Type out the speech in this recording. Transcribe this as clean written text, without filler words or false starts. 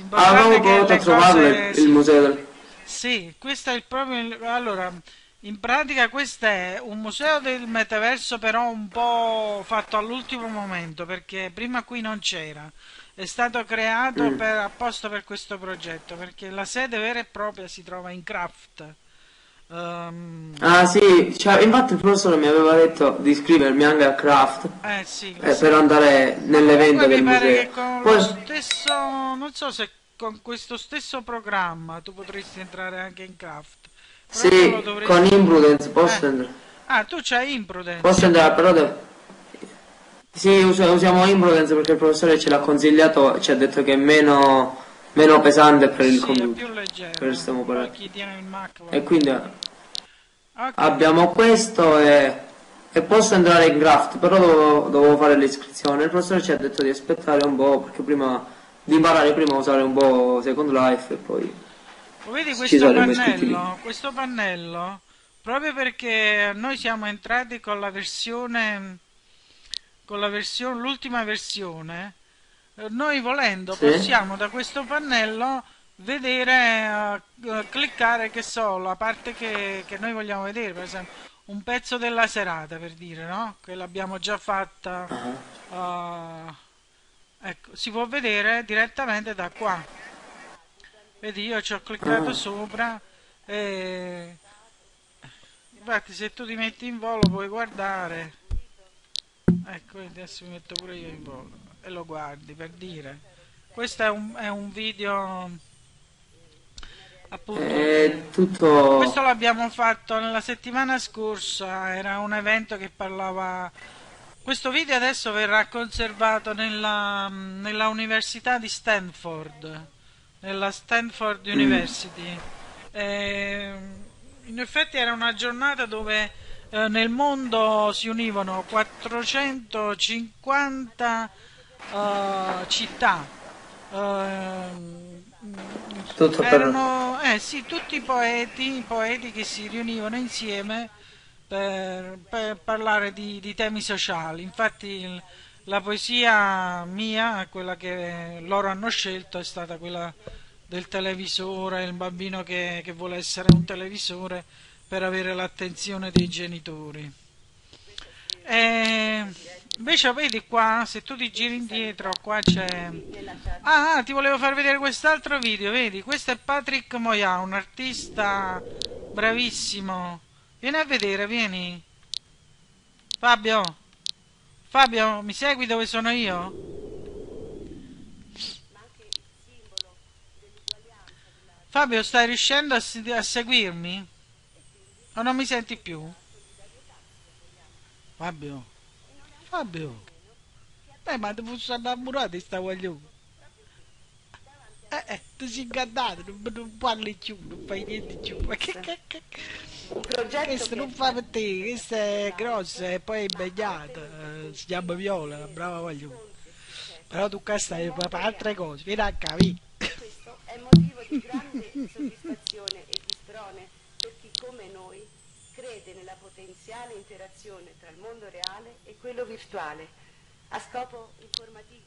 Avevo L'importante è che provato a le trovarlo cose il si... museo del... Sì, questo è il proprio... Allora, in pratica questo è un museo del metaverso però un po' fatto all'ultimo momento perché prima qui non c'era. È stato creato Mm. apposta per questo progetto perché la sede vera e propria si trova in Craft. Ehm, Ah sì, cioè, infatti il professore mi aveva detto di iscrivermi anche a Craft sì, la per sede. andare Ma comunque nell'evento mi del pare museo. che con lo Poi stesso, non so se con questo stesso programma tu potresti entrare anche in Craft, però te lo sì, con dovresti... Imprudence posso entrare. Ah, tu c'hai Imprudence. Posso entrare, però sì, usiamo Imprudence perché il professore ce l'ha consigliato, ci ha detto che è meno pesante per il Sì, è computer, più per il leggero. sistema Poi operativo. chi tiene il Mac va E bene. quindi Ok, abbiamo questo e posso entrare in Graft, però dovevo fare l'iscrizione. Il professore ci ha detto di aspettare un po', perché prima di imparare prima a usare un po' Second Life e poi vedi ci questo saremmo iscritti lì. pannello? Questo pannello, proprio perché noi siamo entrati con la versione, l'ultima versione, noi volendo Sì? possiamo da questo pannello vedere, cliccare, che so, la parte che noi vogliamo vedere, per esempio un pezzo della serata, per dire, no? Che l'abbiamo già fatta, eh, ecco, si può vedere direttamente da qua. Vedi, io ci ho cliccato Ah, sopra e infatti se tu ti metti in volo puoi guardare. Ecco, adesso mi metto pure io in volo e lo guardi per dire. Questo è un video appunto è che... Questo tutto... l'abbiamo fatto nella settimana scorsa, era un evento che parlava... Questo video adesso verrà conservato nella Università di Stanford, nella Stanford Mm, University. E, in effetti era una giornata dove nel mondo si univano 450 città. tutto per... Erano sì, tutti poeti che si riunivano insieme per parlare di temi sociali. Infatti la poesia mia, quella che loro hanno scelto, è stata quella del televisore, il bambino che vuole essere un televisore per avere l'attenzione dei genitori. E invece vedi qua, se tu ti giri indietro, qua c'è... ti volevo far vedere quest'altro video, vedi? Questo è Patrick Moya, un artista bravissimo. Vieni a vedere, vieni. Fabio, Fabio, mi segui dove sono io? Fabio, stai riuscendo a seguirmi? O non mi senti più? Fabio, Fabio. Ma ti fosse innamorato di sta guaglione. Ti sei incantato, non parli più, non fai niente più. Ma Un progetto questo che non fa per te, questa è grossa e poi è impegnata. Si chiama Viola, una brava guaglione. Però tu qua stai per altre cose, vieni a capire. e questo è motivo di grande soddisfazione e di sprone per chi come noi crede nella potenziale interazione tra il mondo reale e quello virtuale a scopo informativo.